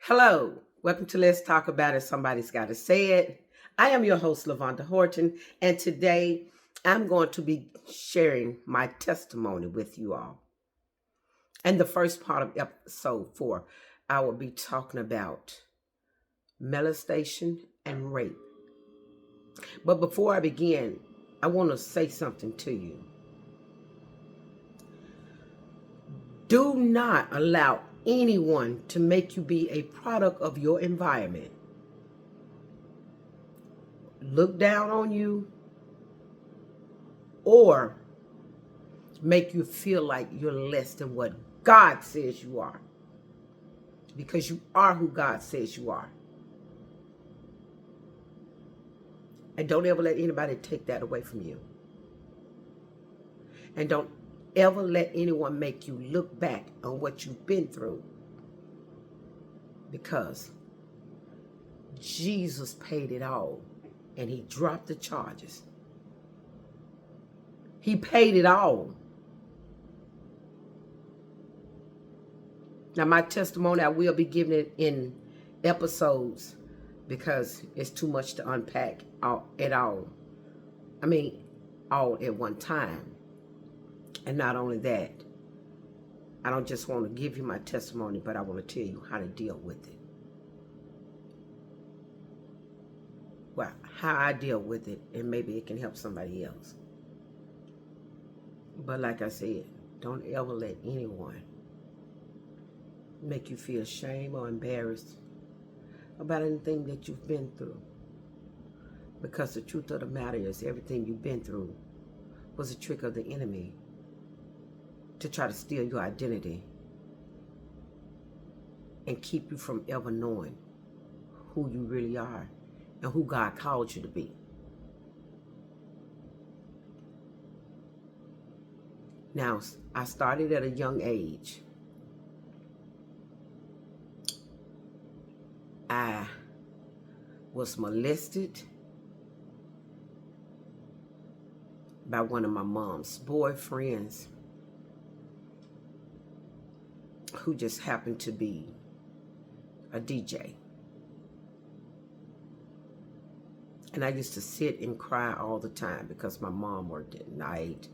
Hello, welcome to Let's Talk About It. Somebody's got to say it. I am your host, Campbell-Horton, and today I'm going to be sharing my testimony with you all. And the first part of episode 4, I will be talking about molestation and rape. But before I begin, I want to say something to you. Do not allow anyone to make you be a product of your environment. Look down on you or make you feel like you're less than what God says you are. Because you are who God says you are. And don't ever let anybody take that away from you. And don't ever let anyone make you look back on what you've been through. Because Jesus paid it all. And he dropped the charges. He paid it all. Now, my testimony, I will be giving it in episodes because it's too much to unpack all at one time. And not only that, I don't just want to give you my testimony, but I want to tell you how to deal with it. Well, how I deal with it, and maybe it can help somebody else. But like I said, don't ever let anyone make you feel shame or embarrassed about anything that you've been through. Because the truth of the matter is, everything you've been through was a trick of the enemy to try to steal your identity and keep you from ever knowing who you really are and who God called you to be. Now, I started at a young age. I was molested by one of my mom's boyfriends who just happened to be a DJ. And I used to sit and cry all the time because my mom worked at night.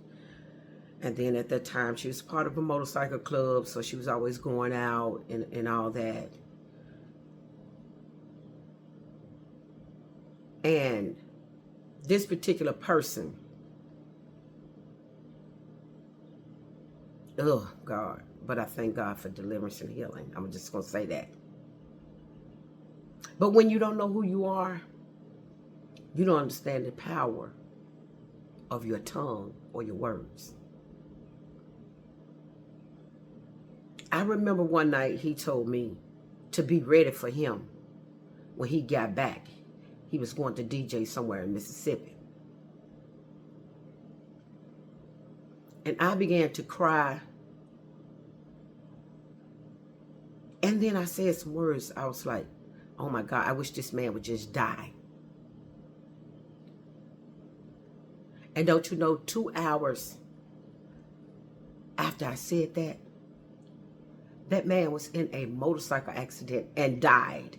And then at that time, she was part of a motorcycle club, so she was always going out and all that. And this particular person, oh God, but I thank God for deliverance and healing. I'm just going to say that. But when you don't know who you are, you don't understand the power of your tongue or your words. I remember one night he told me to be ready for him when he got back. He was going to DJ somewhere in Mississippi. And I began to cry. And then I said some words. I was like, oh my God, I wish this man would just die. And don't you know, 2 hours after I said that, that man was in a motorcycle accident and died.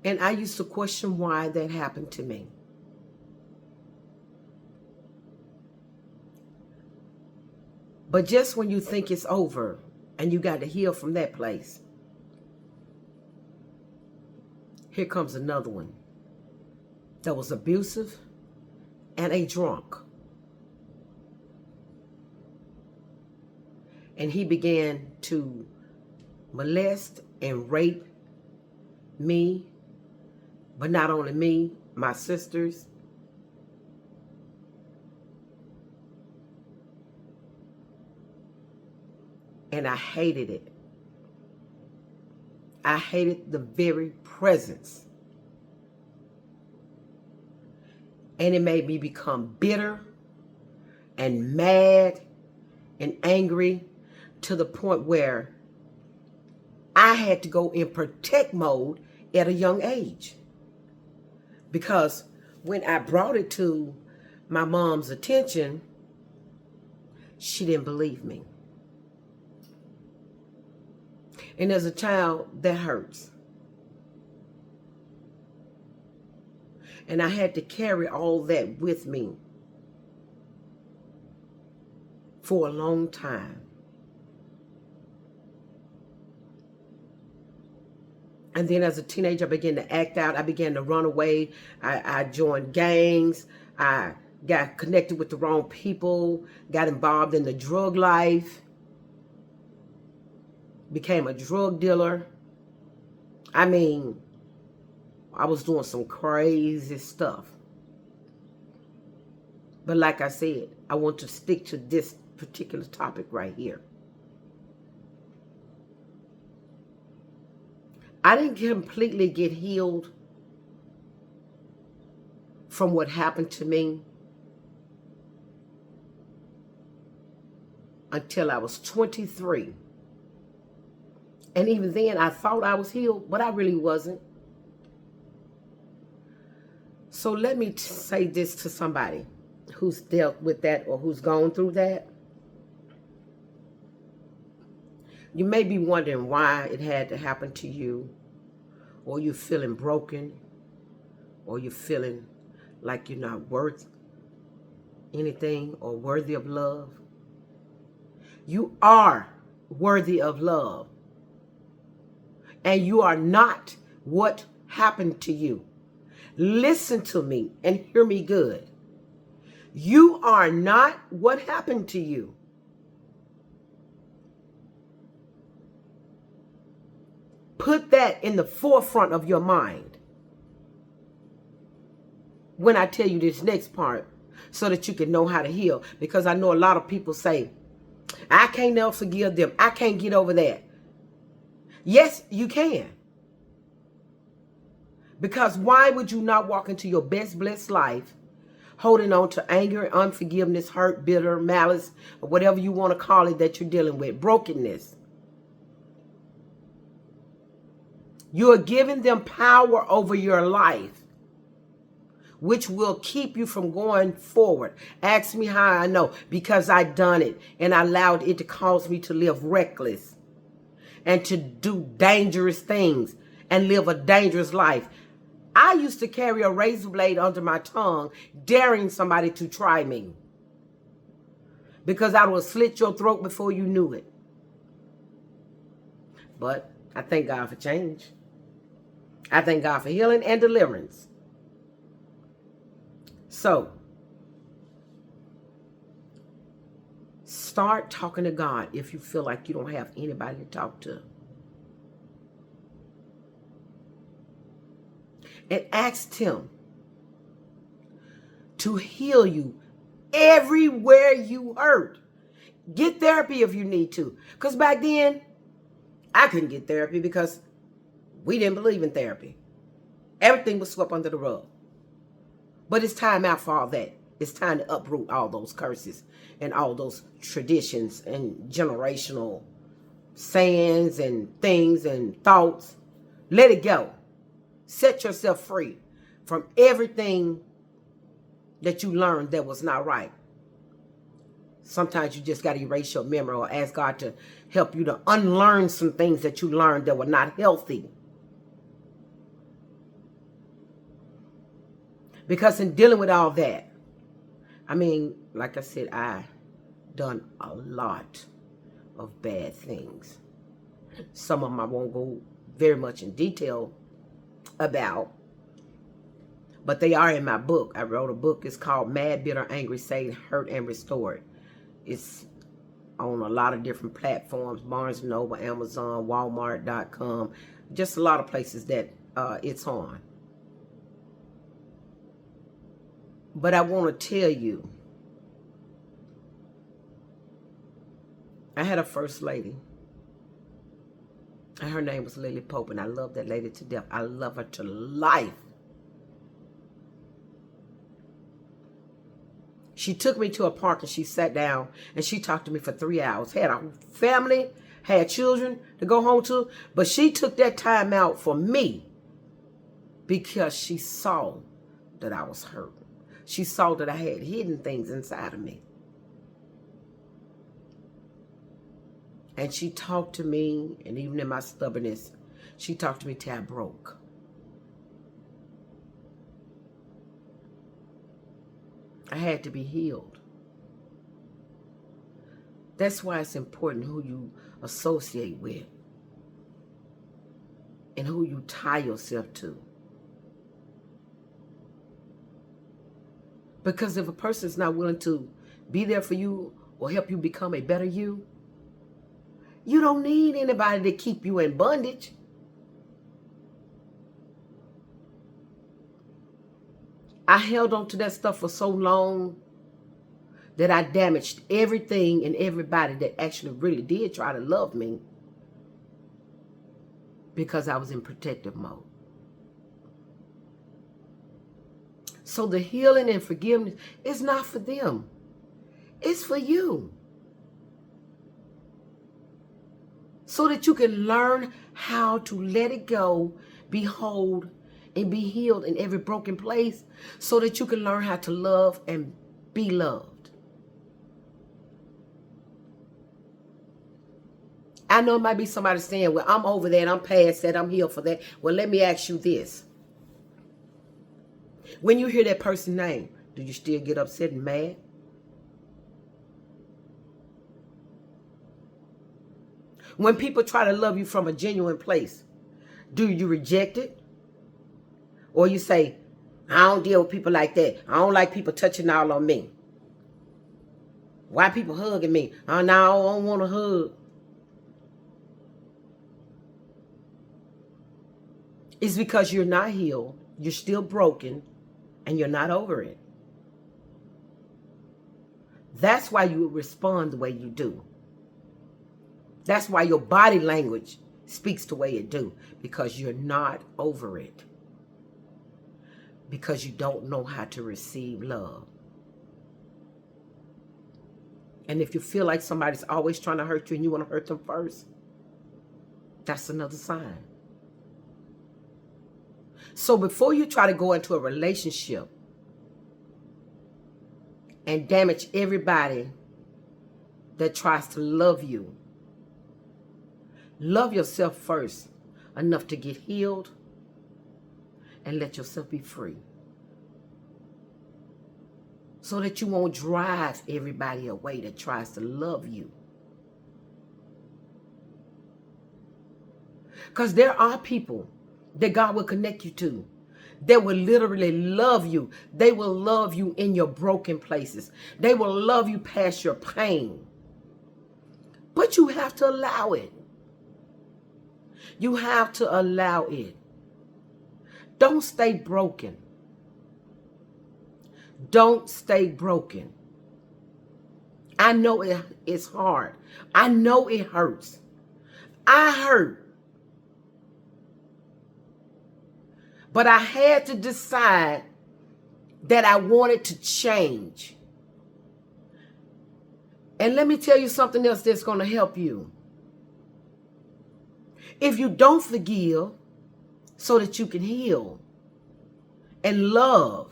And I used to question why that happened to me. But just when you think it's over and you got to heal from that place, here comes another one that was abusive and a drunk. And he began to molest and rape me, but not only me, my sisters. And I hated it. I hated the very presence. And it made me become bitter and mad and angry to the point where I had to go in protect mode at a young age. Because when I brought it to my mom's attention, she didn't believe me. And as a child, that hurts. And I had to carry all that with me for a long time. And then as a teenager, I began to act out. I began to run away. I joined gangs. I got connected with the wrong people, got involved in the drug life, became a drug dealer. I mean, I was doing some crazy stuff. But like I said, I want to stick to this particular topic right here. I didn't completely get healed from what happened to me until I was 23. And even then, I thought I was healed, but I really wasn't. So let me say this to somebody who's dealt with that or who's gone through that. You may be wondering why it had to happen to you, or you're feeling broken, or you're feeling like you're not worth anything or worthy of love. You are worthy of love. And you are not what happened to you. Listen to me and hear me good. You are not what happened to you. Put that in the forefront of your mind when I tell you this next part so that you can know how to heal. Because I know a lot of people say, I can't never forgive them. I can't get over that. Yes, you can. Because why would you not walk into your best blessed life holding on to anger, unforgiveness, hurt, bitter, malice, or whatever you want to call it that you're dealing with, brokenness? You are giving them power over your life, which will keep you from going forward. Ask me how I know. Because I done it and I allowed it to cause me to live reckless and to do dangerous things and live a dangerous life. I used to carry a razor blade under my tongue, daring somebody to try me. Because I would slit your throat before you knew it. But I thank God for change. I thank God for healing and deliverance. So, start talking to God if you feel like you don't have anybody to talk to. And ask Him to heal you everywhere you hurt. Get therapy if you need to. Because back then, I couldn't get therapy because we didn't believe in therapy. Everything was swept under the rug. But it's time out for all that. It's time to uproot all those curses and all those traditions and generational sayings and things and thoughts. Let it go. Set yourself free from everything that you learned that was not right. Sometimes you just got to erase your memory or ask God to help you to unlearn some things that you learned that were not healthy. Because in dealing with all that, I mean, like I said, I done a lot of bad things. Some of them I won't go very much in detail about, but they are in my book. I wrote a book. It's called Mad, Bitter, Angry, Saved, Hurt, and Restored. It's on a lot of different platforms, Barnes & Noble, Amazon, Walmart.com, just a lot of places that it's on. But I want to tell you, I had a first lady, and her name was Lily Pope, and I love that lady to death. I love her to life. She took me to a park and she sat down and she talked to me for 3 hours. Had a family, had children to go home to, but she took that time out for me because she saw that I was hurt. She saw that I had hidden things inside of me. And she talked to me, and even in my stubbornness, she talked to me till I broke. I had to be healed. That's why it's important who you associate with and who you tie yourself to. Because if a person is not willing to be there for you or help you become a better you, you don't need anybody to keep you in bondage. I held on to that stuff for so long that I damaged everything and everybody that actually really did try to love me because I was in protective mode. So the healing and forgiveness is not for them. It's for you. So that you can learn how to let it go, be whole, and be healed in every broken place, so that you can learn how to love and be loved. I know it might be somebody saying, well, I'm over that, I'm past that, I'm healed for that. Well, let me ask you this. When you hear that person's name, do you still get upset and mad? When people try to love you from a genuine place, do you reject it? Or you say, I don't deal with people like that. I don't like people touching all on me. Why people hugging me? Oh, no, I don't want to hug. It's because you're not healed, you're still broken, and you're not over it. That's why you respond the way you do. That's why your body language speaks the way it do, because you're not over it. Because you don't know how to receive love. And if you feel like somebody's always trying to hurt you and you want to hurt them first, that's another sign. So before you try to go into a relationship and damage everybody that tries to love you, love yourself first enough to get healed and let yourself be free. So that you won't drive everybody away that tries to love you. Because there are people that God will connect you to that will literally love you. They will love you in your broken places. They will love you past your pain. But you have to allow it. You have to allow it. Don't stay broken. Don't stay broken. I know it's hard. I know it hurts. I hurt. But I had to decide that I wanted to change. And let me tell you something else that's going to help you. If you don't forgive so that you can heal and love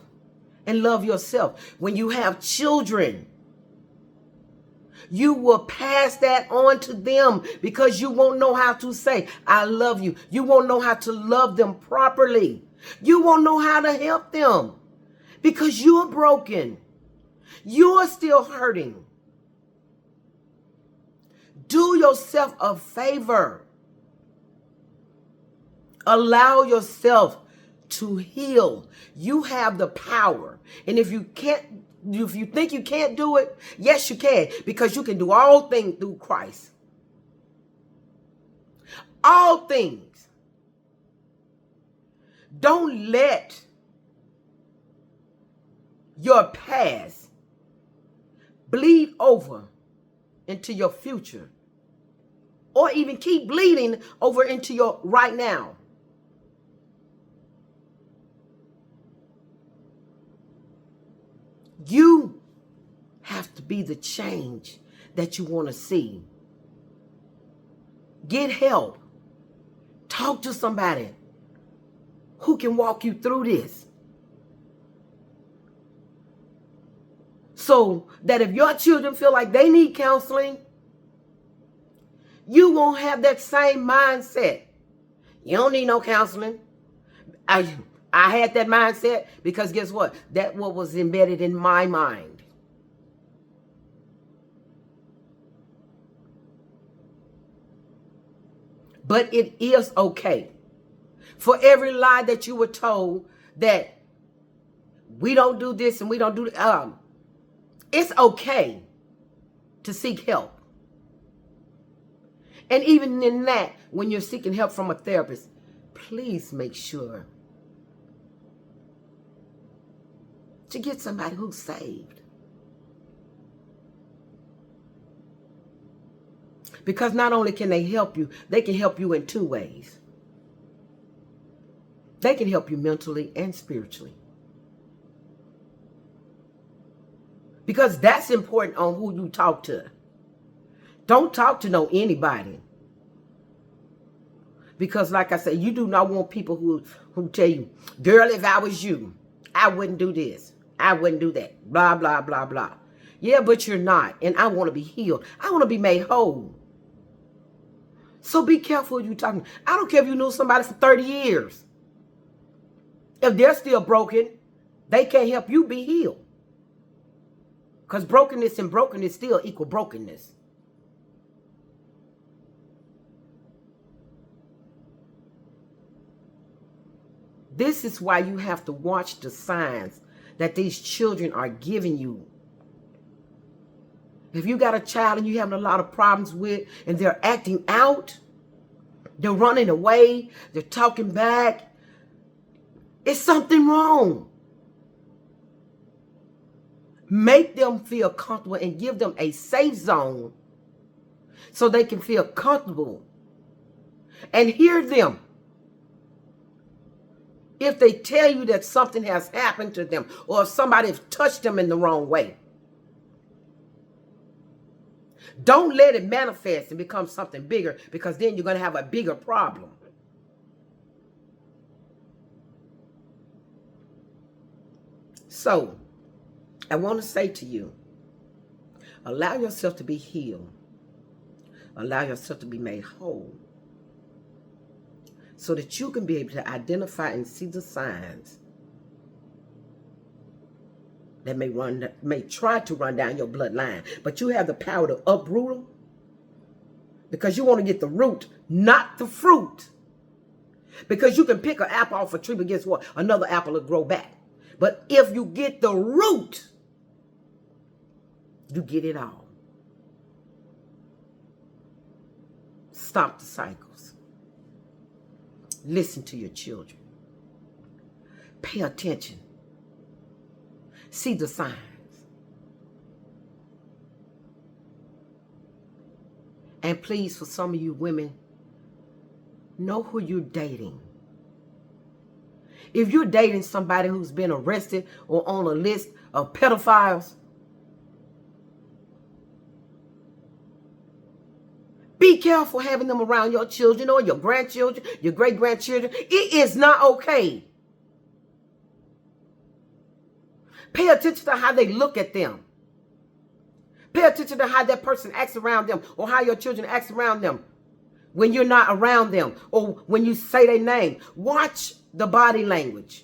yourself. When you have children, you will pass that on to them because you won't know how to say, I love you. You won't know how to love them properly. You won't know how to help them because you're broken. You're still hurting. Do yourself a favor. Allow yourself to heal. You have the power. And if you think you can't do it, yes, you can, because you can do all things through Christ. All things. Don't let your past bleed over into your future, or even keep bleeding over into your right now. You have to be the change that you want to see. Get help. Talk to somebody who can walk you through this. So that if your children feel like they need counseling, you won't have that same mindset. You don't need no counseling. I had that mindset because guess what? That what was embedded in my mind. But it is okay. For every lie that you were told that we don't do this and we don't do it's okay to seek help. And even in that, when you're seeking help from a therapist, please make sure to get somebody who's saved. Because not only can they help you, they can help you in two ways. They can help you mentally and spiritually. Because that's important on who you talk to. Don't talk to anybody. Because like I said, you do not want people who tell you, girl, if I was you, I wouldn't do this. I wouldn't do that. Blah, blah, blah, blah. Yeah, but you're not. And I want to be healed. I want to be made whole. So be careful who you're talking to. I don't care if you knew somebody for 30 years. If they're still broken, they can't help you be healed. Because brokenness and brokenness still equal brokenness. This is why you have to watch the signs that these children are giving you. If you got a child and you're having a lot of problems with, and they're acting out, they're running away, they're talking back, it's something wrong. Make them feel comfortable and give them a safe zone so they can feel comfortable. And hear them. If they tell you that something has happened to them or if somebody has touched them in the wrong way, don't let it manifest and become something bigger, because then you're going to have a bigger problem. So, I want to say to you, allow yourself to be healed. Allow yourself to be made whole, so that you can be able to identify and see the signs that may try to run down your bloodline. But you have the power to uproot them, because you want to get the root, not the fruit. Because you can pick an apple off a tree, but guess what? Another apple will grow back. But if you get the root, you get it all. Stop the cycles. Listen to your children. Pay attention. See the signs. And please, for some of you women, know who you're dating. If you're dating somebody who's been arrested or on a list of pedophiles, be careful having them around your children or your grandchildren, your great-grandchildren. It is not okay. Pay attention to how they look at them. Pay attention to how that person acts around them, or how your children act around them when you're not around them, or when you say their name. Watch the body language.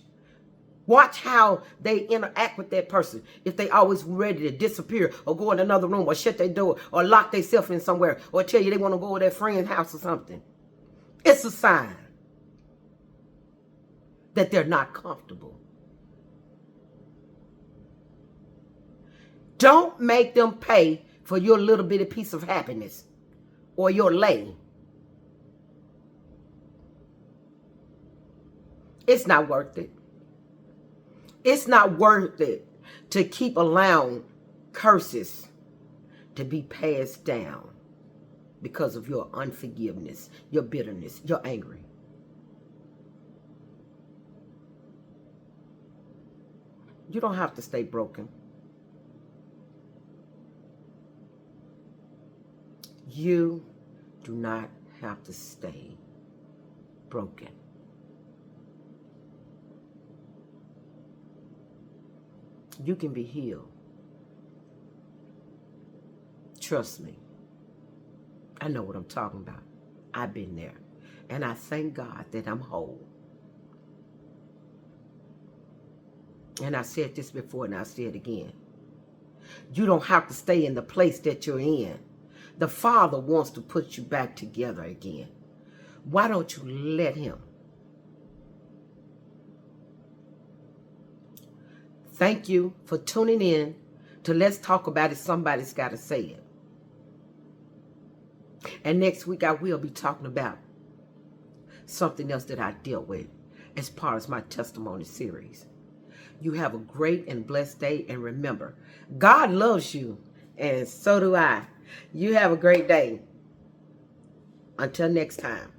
Watch how they interact with that person. If they always ready to disappear or go in another room or shut their door or lock themselves in somewhere or tell you they want to go to their friend's house or something. It's a sign that they're not comfortable. Don't make them pay for your little bitty piece of happiness or your lay. It's not worth it. It's not worth it to keep allowing curses to be passed down because of your unforgiveness, your bitterness, your anger. You don't have to stay broken. You do not have to stay broken. You can be healed. Trust me. I know what I'm talking about. I've been there. And I thank God that I'm whole. And I said this before and I'll say it again. You don't have to stay in the place that you're in. The Father wants to put you back together again. Why don't you let him? Thank you for tuning in to Let's Talk About It. Somebody's got to say it. And next week I will be talking about something else that I dealt with as part of my testimony series. You have a great and blessed day. And remember, God loves you. And so do I. You have a great day. Until next time.